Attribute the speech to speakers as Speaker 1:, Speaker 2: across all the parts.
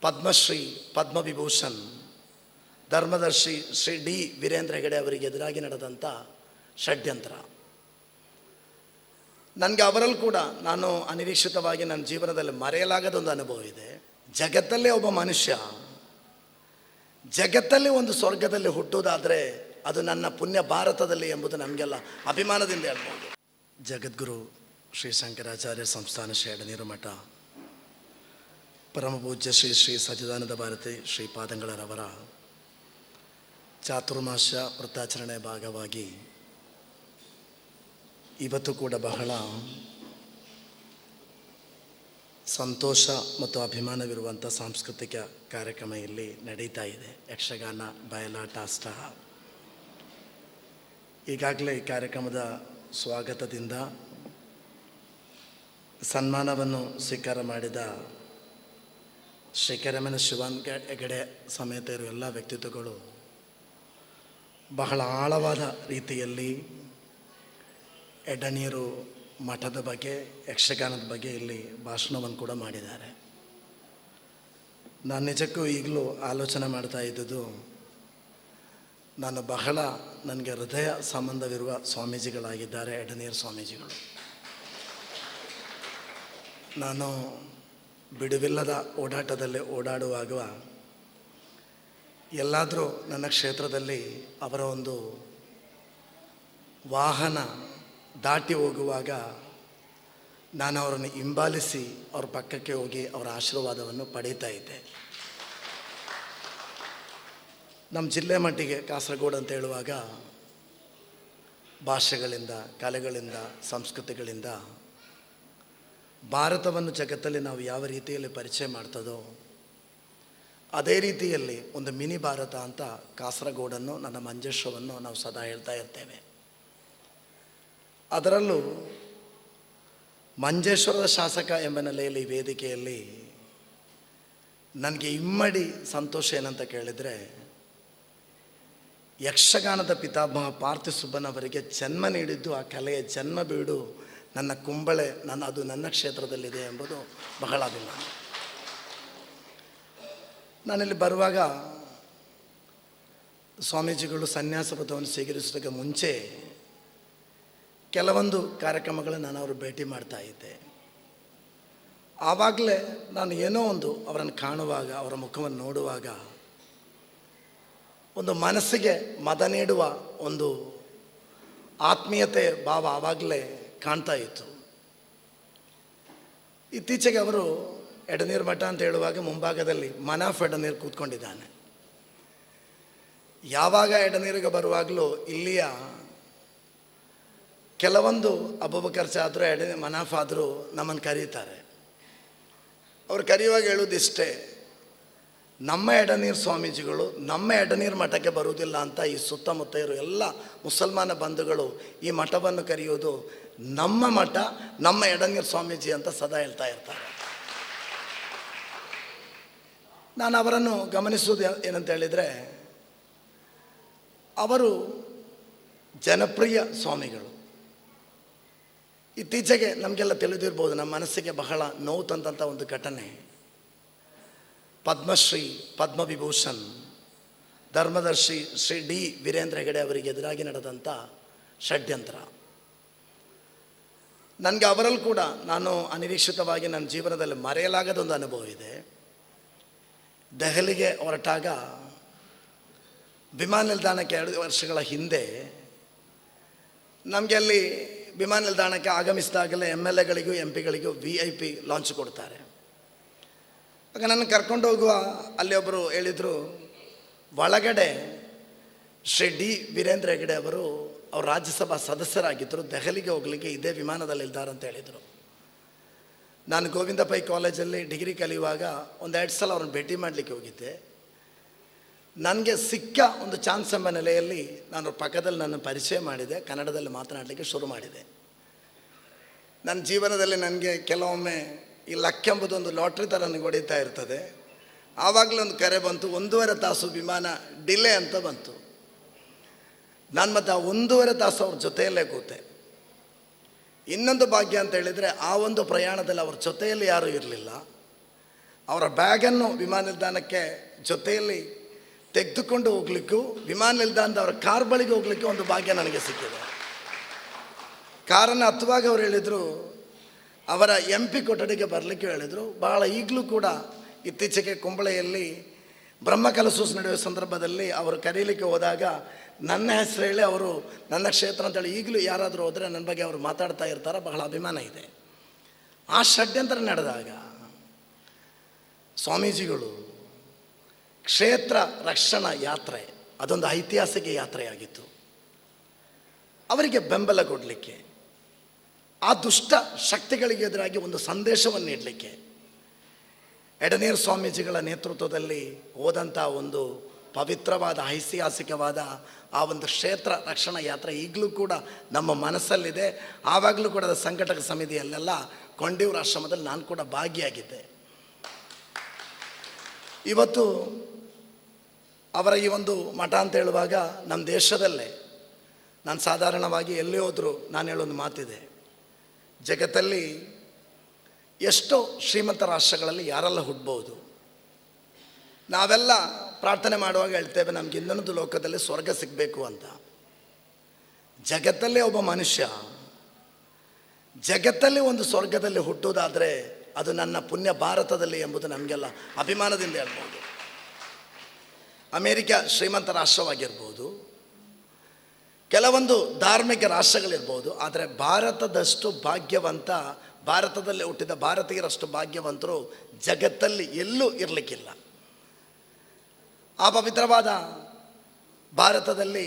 Speaker 1: Padmashri Padma Vibhushan ಧರ್ಮದರ್ಶಿ Shri D Veerendra Hegde ಅವರಿಗೆ ಎದುರಾಗಿ ನಡೆದಂಥ ಷಡ್ಯಂತ್ರ. ನನಗೆ ಅವರಲ್ಲಿ ಕೂಡ ನಾನು ಅನಿರೀಕ್ಷಿತವಾಗಿ ನನ್ನ ಜೀವನದಲ್ಲಿ ಮರೆಯಲಾಗದೊಂದು ಅನುಭವ ಇದೆ. ಜಗತ್ತಲ್ಲೇ ಒಬ್ಬ ಮನುಷ್ಯ ಜಗತ್ತಲ್ಲಿ ಒಂದು ಸ್ವರ್ಗದಲ್ಲಿ ಹುಟ್ಟುವುದಾದರೆ ಅದು ನನ್ನ ಪುಣ್ಯ ಭಾರತದಲ್ಲಿ ಎಂಬುದು ನಮಗೆಲ್ಲ ಅಭಿಮಾನದಿಂದ ಹೇಳ್ಬೋದು. ಜಗದ್ಗುರು ಶ್ರೀ ಶಂಕರಾಚಾರ್ಯ ಸಂಸ್ಥಾನ ಶ್ರೀ ಎಡನೀರು ಮಠ ಪರಮಪೂಜ್ಯ ಶ್ರೀ ಶ್ರೀ ಸಚ್ಚಿದಾನಂದ ಭಾರತಿ ಶ್ರೀಪಾದಂಗಳರವರ ಚಾತುರ್ಮಾಸ ವೃತ್ತಾಚರಣೆ ಭಾಗವಾಗಿ ಇವತ್ತು ಕೂಡ ಬಹಳ ಸಂತೋಷ ಮತ್ತು ಅಭಿಮಾನವಿರುವಂಥ ಸಾಂಸ್ಕೃತಿಕ ಕಾರ್ಯಕ್ರಮ ಇಲ್ಲಿ ನಡೀತಾ ಇದೆ. ಯಕ್ಷಗಾನ, ಬಯಲಾಟ, ಅಷ್ಟಹ. ಈಗಾಗಲೇ ಈ ಕಾರ್ಯಕ್ರಮದ ಸ್ವಾಗತದಿಂದ ಸನ್ಮಾನವನ್ನು ಸ್ವೀಕಾರ ಮಾಡಿದ ಶ್ರೀ ಕೆರೆಮನೆ ಶಿವನ್ ಹೆಗಡೆ ಸಮೇತ ಇರುವ ಎಲ್ಲ ವ್ಯಕ್ತಿತ್ವಗಳು ಬಹಳ ಆಳವಾದ ರೀತಿಯಲ್ಲಿ ಎಡನೀರು ಮಠದ ಬಗ್ಗೆ, ಯಕ್ಷಗಾನದ ಬಗ್ಗೆ ಇಲ್ಲಿ ಭಾಷಣವನ್ನು ಕೂಡ ಮಾಡಿದ್ದಾರೆ. ನಾನು ನಿಜಕ್ಕೂ ಈಗಲೂ ಆಲೋಚನೆ ಮಾಡ್ತಾ ಇದ್ದುದು, ನನಗೆ ಹೃದಯ ಸಂಬಂಧವಿರುವ ಸ್ವಾಮೀಜಿಗಳಾಗಿದ್ದಾರೆ ಎಡನೀರು ಸ್ವಾಮೀಜಿಗಳು. ನಾನು ಬಿಡುವಿಲ್ಲದ ಓಡಾಟದಲ್ಲಿ ಓಡಾಡುವಾಗ ಎಲ್ಲಾದರೂ ನನ್ನ ಕ್ಷೇತ್ರದಲ್ಲಿ ಅವರ ಒಂದು ವಾಹನ ದಾಟಿ ಹೋಗುವಾಗ ನಾನು ಅವರನ್ನು ಹಿಂಬಾಲಿಸಿ ಅವ್ರ ಪಕ್ಕಕ್ಕೆ ಹೋಗಿ ಅವರ ಆಶೀರ್ವಾದವನ್ನು ಪಡೀತಾ ಇದ್ದೆ. ನಮ್ಮ ಜಿಲ್ಲೆ ಮಟ್ಟಿಗೆ ಕಾಸರಗೋಡು ಅಂತ ಹೇಳುವಾಗ ಭಾಷೆಗಳಿಂದ, ಕಲೆಗಳಿಂದ, ಸಂಸ್ಕೃತಿಗಳಿಂದ ಭಾರತವನ್ನು ಜಗತ್ತಲ್ಲಿ ನಾವು ಯಾವ ರೀತಿಯಲ್ಲಿ ಪರಿಚಯ ಮಾಡ್ತದೋ ಅದೇ ರೀತಿಯಲ್ಲಿ ಒಂದು ಮಿನಿ ಭಾರತ ಅಂತ ಕಾಸರಗೋಡನ್ನು, ನನ್ನ ಮಂಜೇಶ್ವರವನ್ನು ನಾವು ಸದಾ ಹೇಳ್ತಾ ಇರ್ತೇವೆ. ಅದರಲ್ಲೂ ಮಂಜೇಶ್ವರದ ಶಾಸಕ ಎಂಬ ನೆಲೆಯಲ್ಲಿ ಈ ವೇದಿಕೆಯಲ್ಲಿ ನನಗೆ ಇಮ್ಮಡಿ ಸಂತೋಷ ಏನಂತ ಕೇಳಿದರೆ, ಯಕ್ಷಗಾನದ ಪಿತಾಮಹ ಪಾರ್ಥಿ ಸುಬ್ಬನವರಿಗೆ ಜನ್ಮ ನೀಡಿದ್ದು, ಆ ಕಲೆಯ ಜನ್ಮ ಬೀಡು ನನ್ನ ಕುಂಬಳೆ, ಅದು ನನ್ನ ಕ್ಷೇತ್ರದಲ್ಲಿದೆ ಎಂಬುದು ಬಹಳ ಅಭಿಮಾನ. ನಾನಿಲ್ಲಿ ಬರುವಾಗ ಸ್ವಾಮೀಜಿಗಳು ಸನ್ಯಾಸ ವ್ರತವನ್ನು ಸ್ವೀಕರಿಸೋದಕ್ಕೆ ಮುಂಚೆ ಕೆಲವೊಂದು ಕಾರ್ಯಕ್ರಮಗಳನ್ನು ನಾನು ಅವರು ಭೇಟಿ ಮಾಡ್ತಾ ಇದ್ದೆ. ಆವಾಗಲೇ ನಾನು ಏನೋ ಒಂದು ಅವರನ್ನು ಕಾಣುವಾಗ, ಅವರ ಮುಖವನ್ನು ನೋಡುವಾಗ ಒಂದು ಮನಸ್ಸಿಗೆ ಮದ ನೀಡುವ ಒಂದು ಆತ್ಮೀಯತೆ ಭಾವ ಆವಾಗಲೇ ಕಾಣ್ತಾ ಇತ್ತು. ಇತ್ತೀಚೆಗೆ ಅವರು ಎಡನೀರು ಮಠ ಅಂತ ಹೇಳುವಾಗ ಮುಂಭಾಗದಲ್ಲಿ ಮನಾಫ್ ಎಡನೀರು ಕೂತ್ಕೊಂಡಿದ್ದಾನೆ. ಯಾವಾಗ ಎಡನೀರಿಗೆ ಬರುವಾಗಲೂ ಇಲ್ಲಿಯ ಕೆಲವೊಂದು ಅಬೂಬಕರ್ ಆದರೂ ಮನಾಫ್ ಆದರೂ ನಮ್ಮನ್ನು ಕರೀತಾರೆ. ಅವ್ರು ಕರೆಯುವಾಗ ಹೇಳೋದಿಷ್ಟೇ, ನಮ್ಮ ಎಡನೀರು ಸ್ವಾಮೀಜಿಗಳು ನಮ್ಮ ಎಡನೀರು ಮಠಕ್ಕೆ ಬರುವುದಿಲ್ಲ ಅಂತ ಈ ಸುತ್ತಮುತ್ತ ಇರೋ ಎಲ್ಲ ಮುಸಲ್ಮಾನ ಬಂಧುಗಳು ಈ ಮಠವನ್ನು ಕರೆಯೋದು ನಮ್ಮ ಮಠ, ನಮ್ಮ ಎಡನೀರು ಸ್ವಾಮೀಜಿ ಅಂತ ಸದಾ ಹೇಳ್ತಾ ಇರ್ತಾರೆ. ನಾನು ಅವರನ್ನು ಗಮನಿಸುವುದು ಏನಂತ ಹೇಳಿದರೆ, ಅವರು ಜನಪ್ರಿಯ ಸ್ವಾಮಿಗಳು. ಇತ್ತೀಚೆಗೆ ನಮಗೆಲ್ಲ ತಿಳಿದಿರ್ಬೋದು, ನಮ್ಮ ಮನಸ್ಸಿಗೆ ಬಹಳ ನೋವು ತಂದಂಥ ಒಂದು ಘಟನೆ, ಪದ್ಮಶ್ರೀ ಪದ್ಮವಿಭೂಷಣ್ ಧರ್ಮದರ್ಶಿ ಶ್ರೀ ಡಿ ವೀರೇಂದ್ರ ಹೆಗಡೆ ಅವರಿಗೆ ಎದುರಾಗಿ ನಡೆದಂಥ ಷಡ್ಯಂತ್ರ. ನನಗೆ ಅವರಲ್ಲಿ ಕೂಡ ನಾನು ಅನಿರೀಕ್ಷಿತವಾಗಿ ನನ್ನ ಜೀವನದಲ್ಲಿ ಮರೆಯಲಾಗದೊಂದು ಅನುಭವ ಇದೆ. ದೆಹಲಿಗೆ ಹೊರಟಾಗ ವಿಮಾನ ನಿಲ್ದಾಣಕ್ಕೆ 2 ವರ್ಷಗಳ ಹಿಂದೆ ನಮಗೆ ಅಲ್ಲಿ ವಿಮಾನ ನಿಲ್ದಾಣಕ್ಕೆ ಆಗಮಿಸಿದಾಗಲೇ MLAಗಳಿಗೂ MP ಗಳಿಗೂ VIP ಲಾಂಚ್ ಕೊಡ್ತಾರೆ. ಆಗ ನನ್ನ ಕರ್ಕೊಂಡು ಹೋಗುವ ಅಲ್ಲಿ ಒಬ್ಬರು ಹೇಳಿದರು, ಒಳಗಡೆ ಶ್ರೀ ಡಿ ವೀರೇಂದ್ರ ಹೆಗಡೆ ಅವರು ರಾಜ್ಯಸಭಾ ಸದಸ್ಯರಾಗಿದ್ದರು, ದೆಹಲಿಗೆ ಹೋಗಲಿಕ್ಕೆ ಇದೇ ವಿಮಾನದಲ್ಲಿ ಇದ್ದಾರೆ ಅಂತ ಹೇಳಿದರು. ನಾನು ಗೋವಿಂದ ಪೈ ಕಾಲೇಜಲ್ಲಿ ಡಿಗ್ರಿ ಕಲಿಯುವಾಗ 1-2 ಸಲ ಅವ್ರನ್ನ ಭೇಟಿ ಮಾಡಲಿಕ್ಕೆ ಹೋಗಿದ್ದೆ. ನನಗೆ ಸಿಕ್ಕ ಒಂದು ಚಾನ್ಸ್ ಎಂಬ ನೆಲೆಯಲ್ಲಿ ನಾನು ಪಕ್ಕದಲ್ಲಿ ನನ್ನ ಪರಿಚಯ ಮಾಡಿದೆ, ಕನ್ನಡದಲ್ಲಿ ಮಾತನಾಡಲಿಕ್ಕೆ ಶುರು ಮಾಡಿದೆ. ನನ್ನ ಜೀವನದಲ್ಲಿ ನನಗೆ ಕೆಲವೊಮ್ಮೆ ಈ ಲಕ್ ಎಂಬುದೊಂದು ಲಾಟ್ರಿ ಥರ ನನಗೆ ಹೊಡಿತಾ ಇರ್ತದೆ. ಆವಾಗಲೇ ಒಂದು ಕರೆ ಬಂತು, 1.5 ತಾಸು ವಿಮಾನ ಡಿಲೇ ಅಂತ ಬಂತು. ನಾನು ಮತ್ತು ಆ 1.5 ತಾಸು ಅವ್ರ ಜೊತೆಯಲ್ಲೇ ಕೂತೆ. ಇನ್ನೊಂದು ಭಾಗ್ಯ ಅಂತ ಹೇಳಿದರೆ, ಆ ಒಂದು ಪ್ರಯಾಣದಲ್ಲಿ ಅವ್ರ ಜೊತೆಯಲ್ಲಿ ಯಾರೂ ಇರಲಿಲ್ಲ. ಅವರ ಬ್ಯಾಗನ್ನು ವಿಮಾನ ನಿಲ್ದಾಣಕ್ಕೆ ಜೊತೆಯಲ್ಲಿ ತೆಗೆದುಕೊಂಡು ಹೋಗ್ಲಿಕ್ಕೂ ವಿಮಾನ ನಿಲ್ದಾಣದ ಅವರ ಕಾರ್ ಬಳಿಗೆ ಹೋಗ್ಲಿಕ್ಕೆ ಒಂದು ಭಾಗ್ಯ ನನಗೆ ಸಿಕ್ಕಿದೆ. ಕಾರನ್ನು ಹತ್ತುವಾಗ ಅವರು ಹೇಳಿದರು, ಅವರ MP ಕೊಠಡಿಗೆ ಬರಲಿಕ್ಕೆ ಹೇಳಿದರು. ಬಹಳ ಈಗಲೂ ಕೂಡ ಇತ್ತೀಚೆಗೆ ಕುಂಬಳೆಯಲ್ಲಿ ಬ್ರಹ್ಮಕಲಶ ನಡೆಯುವ ಸಂದರ್ಭದಲ್ಲಿ ಅವರು ಕರೀಲಿಕ್ಕೆ ಹೋದಾಗ ನನ್ನ ಹೆಸರು ಹೇಳಿ ಅವರು ನನ್ನ ಕ್ಷೇತ್ರ ಅಂತೇಳಿ ಈಗಲೂ ಯಾರಾದರೂ ಹೋದರೆ ನನ್ನ ಬಗ್ಗೆ ಅವರು ಮಾತಾಡ್ತಾ ಇರ್ತಾರೆ. ಬಹಳ ಅಭಿಮಾನ ಇದೆ. ಆ ಷಡ್ಯಂತ್ರ ನಡೆದಾಗ ಸ್ವಾಮೀಜಿಗಳು ಕ್ಷೇತ್ರ ರಕ್ಷಣಾ ಯಾತ್ರೆ, ಅದೊಂದು ಐತಿಹಾಸಿಕ ಯಾತ್ರೆಯಾಗಿತ್ತು. ಅವರಿಗೆ ಬೆಂಬಲ ಕೊಡಲಿಕ್ಕೆ, ಆ ದುಷ್ಟ ಶಕ್ತಿಗಳಿಗೆ ಎದುರಾಗಿ ಒಂದು ಸಂದೇಶವನ್ನು ನೀಡಲಿಕ್ಕೆ ಎಡನೀರು ಸ್ವಾಮೀಜಿಗಳ ನೇತೃತ್ವದಲ್ಲಿ ಹೋದಂಥ ಒಂದು ಪವಿತ್ರವಾದ ಐತಿಹಾಸಿಕವಾದ ಆ ಒಂದು ಕ್ಷೇತ್ರ ರಕ್ಷಣಾ ಯಾತ್ರೆ ಈಗಲೂ ಕೂಡ ನಮ್ಮ ಮನಸ್ಸಲ್ಲಿದೆ. ಆವಾಗಲೂ ಕೂಡ ಸಂಘಟಕ ಸಮಿತಿಯಲ್ಲೆಲ್ಲ ಕೊಂಡಿಯೂರು ಆಶ್ರಮದಲ್ಲಿ ನಾನು ಕೂಡ ಭಾಗಿಯಾಗಿದ್ದೆ. ಇವತ್ತು ಅವರ ಈ ಒಂದು ಮಠ ಅಂತ ಹೇಳುವಾಗ ನಮ್ಮ ದೇಶದಲ್ಲೇ ನಾನು ಸಾಧಾರಣವಾಗಿ ಎಲ್ಲಿ ಹೋದರೂ ನಾನು ಹೇಳೋದು ಮಾತಿದೆ, ಜಗತ್ತಲ್ಲಿ ಎಷ್ಟೋ ಶ್ರೀಮಂತ ರಾಷ್ಟ್ರಗಳಲ್ಲಿ ಯಾರೆಲ್ಲ ಹುಟ್ಟಬಹುದು. ನಾವೆಲ್ಲ ಪ್ರಾರ್ಥನೆ ಮಾಡುವಾಗ ಹೇಳ್ತೇವೆ ನಮ್ಗೆ ಇನ್ನೊಂದು ಲೋಕದಲ್ಲಿ ಸ್ವರ್ಗ ಸಿಗಬೇಕು ಅಂತ. ಜಗತ್ತಲ್ಲೇ ಒಬ್ಬ ಮನುಷ್ಯ ಜಗತ್ತಲ್ಲಿ ಒಂದು ಸ್ವರ್ಗದಲ್ಲಿ ಹುಟ್ಟುವುದಾದರೆ ಅದು ನನ್ನ ಪುಣ್ಯ ಭಾರತದಲ್ಲಿ ಎಂಬುದು ನಮಗೆಲ್ಲ ಅಭಿಮಾನದಿಂದ ಹೇಳ್ಬೋದು. ಅಮೇರಿಕ ಶ್ರೀಮಂತ ರಾಷ್ಟ್ರವಾಗಿರ್ಬೋದು, ಕೆಲವೊಂದು ಧಾರ್ಮಿಕ ರಾಷ್ಟ್ರಗಳಿರ್ಬೋದು, ಆದರೆ ಭಾರತದಷ್ಟು ಭಾಗ್ಯವಂತ, ಭಾರತದಲ್ಲಿ ಹುಟ್ಟಿದ ಭಾರತೀಯರಷ್ಟು ಭಾಗ್ಯವಂತರು ಜಗತ್ತಲ್ಲಿ ಎಲ್ಲೂ ಇರಲಿಕ್ಕಿಲ್ಲ. ಆ ಪವಿತ್ರವಾದ ಭಾರತದಲ್ಲಿ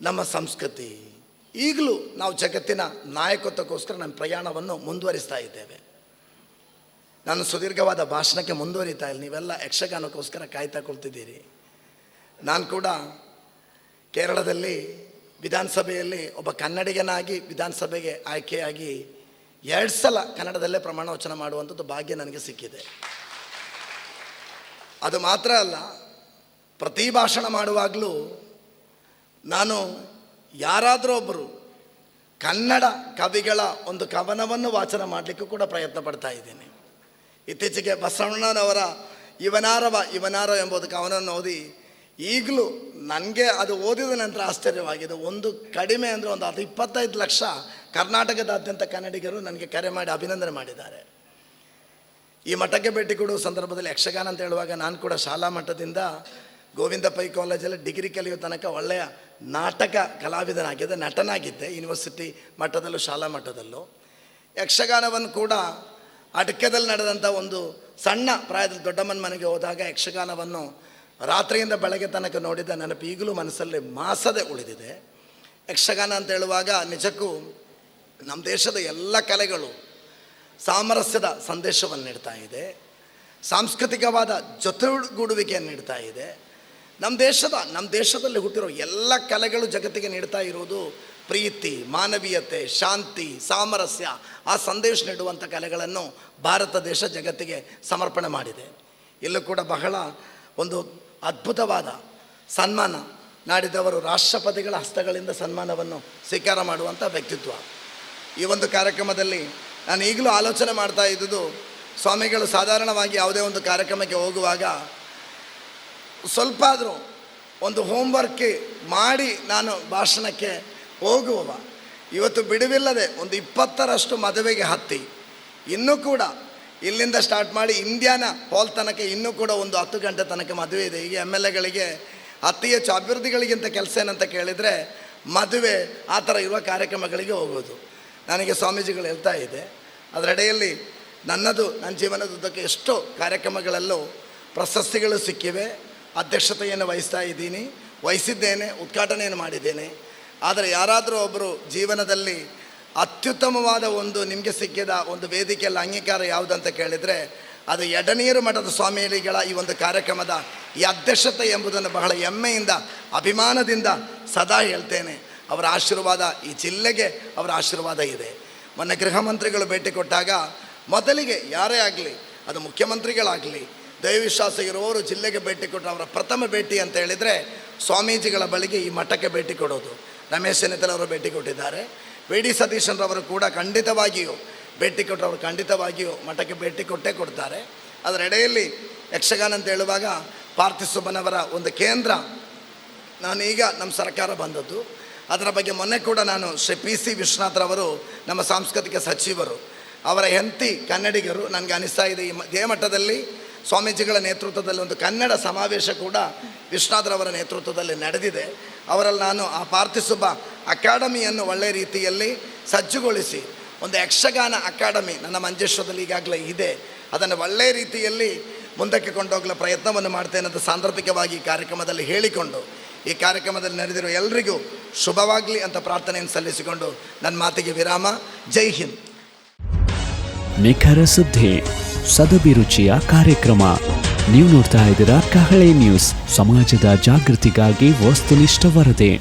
Speaker 1: ನಮ್ಮ ಸಂಸ್ಕೃತಿ ಈಗಲೂ ನಾವು ಜಗತ್ತಿನ ನಾಯಕತ್ವಕ್ಕೋಸ್ಕರ ನಮ್ಮ ಪ್ರಯಾಣವನ್ನು ಮುಂದುವರಿಸ್ತಾ ಇದ್ದೇವೆ. ನಾನು ಸುದೀರ್ಘವಾದ ಭಾಷಣಕ್ಕೆ ಮುಂದುವರಿತಾ ಇಲ್ಲ, ನೀವೆಲ್ಲ ಯಕ್ಷಗಾನಕ್ಕೋಸ್ಕರ ಕಾಯ್ತಾ ಕೊಳ್ತಿದ್ದೀರಿ. ನಾನು ಕೂಡ ಕೇರಳದಲ್ಲಿ ವಿಧಾನಸಭೆಯಲ್ಲಿ ಒಬ್ಬ ಕನ್ನಡಿಗನಾಗಿ ವಿಧಾನಸಭೆಗೆ ಆಯ್ಕೆಯಾಗಿ 2 ಸಲ ಕನ್ನಡದಲ್ಲೇ ಪ್ರಮಾಣ ವಚನ ಮಾಡುವಂಥದ್ದು ಭಾಗ್ಯ ನನಗೆ ಸಿಕ್ಕಿದೆ. ಅದು ಮಾತ್ರ ಅಲ್ಲ, ಪ್ರತಿ ಭಾಷಣ ಮಾಡುವಾಗಲೂ ನಾನು ಯಾರಾದರೂ ಒಬ್ಬರು ಕನ್ನಡ ಕವಿಗಳ ಒಂದು ಕವನವನ್ನು ವಾಚನ ಮಾಡಲಿಕ್ಕೂ ಕೂಡ ಪ್ರಯತ್ನ ಪಡ್ತಾ ಇದ್ದೀನಿ. ಇತ್ತೀಚೆಗೆ ಬಸವಣ್ಣನವರ ಇವನಾರವ ಎಂಬುದು ಕವನವನ್ನು ಓದಿ ಈಗಲೂ ನನಗೆ ಅದು ಓದಿದ ನಂತರ ಆಶ್ಚರ್ಯವಾಗಿದೆ. ಒಂದು ಕಡಿಮೆ ಅಂದರೆ ಒಂದು 25 ಲಕ್ಷ ಕರ್ನಾಟಕದಾದ್ಯಂತ ಕನ್ನಡಿಗರು ನನಗೆ ಕರೆ ಮಾಡಿ ಅಭಿನಂದನೆ ಮಾಡಿದ್ದಾರೆ. ಈ ಮಠಕ್ಕೆ ಭೇಟಿ ಕೊಡುವ ಸಂದರ್ಭದಲ್ಲಿ ಯಕ್ಷಗಾನ ಅಂತ ಹೇಳುವಾಗ ನಾನು ಕೂಡ ಶಾಲಾ ಮಟ್ಟದಿಂದ ಗೋವಿಂದ ಪೈ ಕಾಲೇಜಲ್ಲಿ ಡಿಗ್ರಿ ಕಲಿಯೋ ತನಕ ಒಳ್ಳೆಯ ನಾಟಕ ಕಲಾವಿದನಾಗಿದ್ದೆ, ನಟನಾಗಿದ್ದೆ, ಯೂನಿವರ್ಸಿಟಿ ಮಟ್ಟದಲ್ಲೂ ಶಾಲಾ ಮಟ್ಟದಲ್ಲೂ. ಯಕ್ಷಗಾನವನ್ನು ಕೂಡ ಅಡಕೆದಲ್ಲಿ ನಡೆದಂಥ ಒಂದು ಸಣ್ಣ ಪ್ರಾಯದಲ್ಲಿ ದೊಡ್ಡಮ್ಮನ ಮನೆಗೆ ಹೋದಾಗ ಯಕ್ಷಗಾನವನ್ನು ರಾತ್ರಿಯಿಂದ ಬೆಳಗ್ಗೆ ತನಕ ನೋಡಿದ ನೆನಪು ಈಗಲೂ ಮನಸ್ಸಲ್ಲಿ ಮಾಸದೆ ಉಳಿದಿದೆ. ಯಕ್ಷಗಾನ ಅಂತ ಹೇಳುವಾಗ ನಿಜಕ್ಕೂ ನಮ್ಮ ದೇಶದ ಎಲ್ಲ ಕಲೆಗಳು ಸಾಮರಸ್ಯದ ಸಂದೇಶವನ್ನು ನೀಡ್ತಾ ಇದೆ, ಸಾಂಸ್ಕೃತಿಕವಾದ ಜೊತೆಗೂಡುವಿಕೆಯನ್ನು ನೀಡ್ತಾ ಇದೆ. ನಮ್ಮ ದೇಶದಲ್ಲಿ ಹುಟ್ಟಿರೋ ಎಲ್ಲ ಕಲೆಗಳು ಜಗತ್ತಿಗೆ ನೀಡ್ತಾ ಇರುವುದು ಪ್ರೀತಿ, ಮಾನವೀಯತೆ, ಶಾಂತಿ, ಸಾಮರಸ್ಯ, ಆ ಸಂದೇಶ ನೀಡುವಂಥ ಕಲೆಗಳನ್ನು ಭಾರತ ದೇಶ ಜಗತ್ತಿಗೆ ಸಮರ್ಪಣೆ ಮಾಡಿದೆ. ಇಲ್ಲೂ ಕೂಡ ಬಹಳ ಒಂದು ಅದ್ಭುತವಾದ ಸನ್ಮಾನ ನಾಡಿದವರು ರಾಷ್ಟ್ರಪತಿಗಳ ಹಸ್ತಗಳಿಂದ ಸನ್ಮಾನವನ್ನು ಸ್ವೀಕಾರ ಮಾಡುವಂಥ ವ್ಯಕ್ತಿತ್ವ. ಈ ಒಂದು ಕಾರ್ಯಕ್ರಮದಲ್ಲಿ ನಾನು ಈಗಲೂ ಆಲೋಚನೆ ಮಾಡ್ತಾ ಇದ್ದುದು, ಸ್ವಾಮಿಗಳು ಸಾಧಾರಣವಾಗಿ ಯಾವುದೇ ಒಂದು ಕಾರ್ಯಕ್ರಮಕ್ಕೆ ಹೋಗುವಾಗ ಸ್ವಲ್ಪ ಆದರೂ ಒಂದು ಹೋಮ್ವರ್ಕ್ ಮಾಡಿ ನಾನು ಭಾಷಣಕ್ಕೆ ಹೋಗುವವ. ಇವತ್ತು ಬಿಡುವಿಲ್ಲದೆ ಒಂದು 20ರಷ್ಟು ಮದುವೆಗೆ ಹತ್ತಿ, ಇನ್ನೂ ಕೂಡ ಇಲ್ಲಿಂದ ಸ್ಟಾರ್ಟ್ ಮಾಡಿ ಇಂಡಿಯಾನ ಹಾಲ್ ತನಕ ಇನ್ನೂ ಕೂಡ ಒಂದು 10 ಗಂಟೆ ತನಕ ಮದುವೆ ಇದೆ. ಈಗ MLAಗಳಿಗೆ ಅತಿ ಹೆಚ್ಚು ಅಭಿವೃದ್ಧಿಗಳಿಗಿಂತ ಕೆಲಸ ಏನಂತ ಕೇಳಿದರೆ ಮದುವೆ, ಆ ಥರ ಇರುವ ಕಾರ್ಯಕ್ರಮಗಳಿಗೆ ಹೋಗೋದು. ನನಗೆ ಸ್ವಾಮೀಜಿಗಳು ಹೇಳ್ತಾ ಇದೆ, ಅದರಡೆಯಲ್ಲಿ ನನ್ನ ಜೀವನದುದ್ದಕ್ಕೆ ಎಷ್ಟೋ ಕಾರ್ಯಕ್ರಮಗಳಲ್ಲೂ ಪ್ರಶಸ್ತಿಗಳು ಸಿಕ್ಕಿವೆ, ಅಧ್ಯಕ್ಷತೆಯನ್ನು ವಹಿಸಿದ್ದೇನೆ, ಉದ್ಘಾಟನೆಯನ್ನು ಮಾಡಿದ್ದೇನೆ. ಆದರೆ ಯಾರಾದರೂ ಒಬ್ಬರು ಜೀವನದಲ್ಲಿ ಅತ್ಯುತ್ತಮವಾದ ಒಂದು ನಿಮಗೆ ಸಿಕ್ಕಿದ ಒಂದು ವೇದಿಕೆಯಲ್ಲಿ ಅಂಗೀಕಾರ ಯಾವುದಂತ ಕೇಳಿದರೆ ಅದು ಎಡನೀರು ಮಠದ ಸ್ವಾಮಿಗಳ ಈ ಒಂದು ಕಾರ್ಯಕ್ರಮದ ಈ ಅಧ್ಯಕ್ಷತೆ ಎಂಬುದನ್ನು ಬಹಳ ಹೆಮ್ಮೆಯಿಂದ, ಅಭಿಮಾನದಿಂದ ಸದಾ ಹೇಳ್ತೇನೆ. ಅವರ ಆಶೀರ್ವಾದ ಈ ಜಿಲ್ಲೆಗೆ ಅವರ ಆಶೀರ್ವಾದ ಇದೆ. ಮೊನ್ನೆ ಗೃಹ ಮಂತ್ರಿಗಳು ಭೇಟಿ ಕೊಟ್ಟಾಗ ಮೊದಲಿಗೆ ಯಾರೇ ಆಗಲಿ, ಅದು ಮುಖ್ಯಮಂತ್ರಿಗಳಾಗಲಿ, ದೈವವಿಶ್ವಾಸ ಇರುವವರು ಜಿಲ್ಲೆಗೆ ಭೇಟಿ ಕೊಟ್ಟರು ಅವರ ಪ್ರಥಮ ಭೇಟಿ ಅಂತ ಹೇಳಿದರೆ ಸ್ವಾಮೀಜಿಗಳ ಬಳಿಗೆ ಈ ಮಠಕ್ಕೆ ಭೇಟಿ ಕೊಡೋದು. ರಮೇಶ್ ಸೆನೆತಲ್ ಅವರು ಭೇಟಿ ಕೊಟ್ಟಿದ್ದಾರೆ, ವಿ.ಡಿ. ಸತೀಶನ್ರವರು ಕೂಡ ಖಂಡಿತವಾಗಿಯೂ ಭೇಟಿ ಕೊಟ್ಟರು, ಅವರು ಖಂಡಿತವಾಗಿಯೂ ಮಠಕ್ಕೆ ಭೇಟಿ ಕೊಟ್ಟೇ ಕೊಡ್ತಾರೆ. ಅದರ ಎಡೆಯಲ್ಲಿ ಯಕ್ಷಗಾನ ಅಂತ ಹೇಳುವಾಗ ಪಾರ್ಥಿಸುಬ್ಬನವರ ಒಂದು ಕೇಂದ್ರ. ನಾನೀಗ ನಮ್ಮ ಸರ್ಕಾರ ಬಂದದ್ದು, ಅದರ ಬಗ್ಗೆ ಮೊನ್ನೆ ಕೂಡ ನಾನು ಶ್ರೀ PC ವಿಶ್ವನಾಥ್ರವರು ನಮ್ಮ ಸಾಂಸ್ಕೃತಿಕ ಸಚಿವರು, ಅವರ ಹೆಂಡತಿ ಕನ್ನಡಿಗರು. ನನಗೆ ಅನಿಸ್ತಾ ಇದೆ ಇದೇ ಮಟ್ಟದಲ್ಲಿ ಸ್ವಾಮೀಜಿಗಳ ನೇತೃತ್ವದಲ್ಲಿ ಒಂದು ಕನ್ನಡ ಸಮಾವೇಶ ಕೂಡ ವಿಶ್ವನಾಥ್ರವರ ನೇತೃತ್ವದಲ್ಲಿ ನಡೆದಿದೆ. ಅವರಲ್ಲಿ ನಾನು ಆ ಪಾರ್ಥಿಸುಬ್ಬ ಅಕಾಡೆಮಿಯನ್ನು ಒಳ್ಳೆಯ ರೀತಿಯಲ್ಲಿ ಸಜ್ಜುಗೊಳಿಸಿ ಒಂದು ಯಕ್ಷಗಾನ ಅಕಾಡೆಮಿ ನನ್ನ ಮಂಜೇಶ್ವರದಲ್ಲಿ ಈಗಾಗಲೇ ಇದೆ, ಅದನ್ನು ಒಳ್ಳೆಯ ರೀತಿಯಲ್ಲಿ ಮುಂದಕ್ಕೆ ಕೊಂಡೋಗಲು ಪ್ರಯತ್ನವನ್ನು ಮಾಡ್ತೇನೆ ಅಂತ ಸಾಂದರ್ಭಿಕವಾಗಿ ಈ ಕಾರ್ಯಕ್ರಮದಲ್ಲಿ ಹೇಳಿಕೊಂಡು, ಈ ಕಾರ್ಯಕ್ರಮದಲ್ಲಿ ನಡೆದಿರೋ ಎಲ್ರಿಗೂ ಶುಭವಾಗಲಿ ಅಂತ ಪ್ರಾರ್ಥನೆಯನ್ನು ಸಲ್ಲಿಸಿಕೊಂಡು ನನ್ನ ಮಾತಿಗೆ ವಿರಾಮ. ಜೈ ಹಿಂದ್.
Speaker 2: ನಿಖರ ಸುದ್ದಿ, ಸದಭಿರುಚಿಯ ಕಾರ್ಯಕ್ರಮ. ನೀವು ನೋಡ್ತಾ ಇದ್ದೀರಾ ಕಹಳೆ ನ್ಯೂಸ್, ಸಮಾಜದ ಜಾಗೃತಿಗಾಗಿ ವಸ್ತುನಿಷ್ಠ ವರದಿ.